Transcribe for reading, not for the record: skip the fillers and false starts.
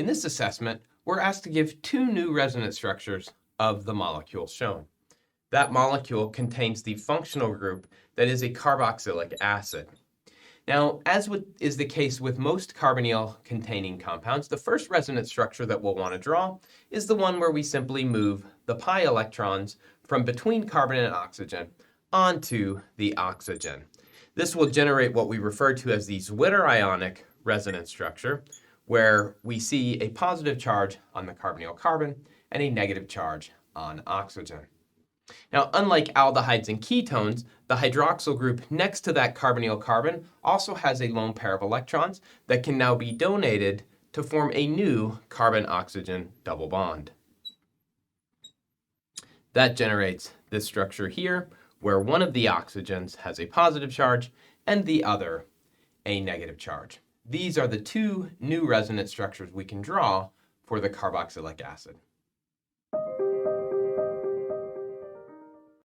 In this assessment, we're asked to give two new resonance structures of the molecule shown. That molecule contains the functional group that is a carboxylic acid. Now, as is the case with most carbonyl-containing compounds, the first resonance structure that we'll want to draw is the one where we simply move the pi electrons from between carbon and oxygen onto the oxygen. This will generate what we refer to as the Zwitter-ionic resonance structure, where we see a positive charge on the carbonyl carbon and a negative charge on oxygen. Now, unlike aldehydes and ketones, the hydroxyl group next to that carbonyl carbon also has a lone pair of electrons that can now be donated to form a new carbon-oxygen double bond. That generates this structure here, where one of the oxygens has a positive charge and the other a negative charge. These are the two new resonance structures we can draw for the carboxylic acid.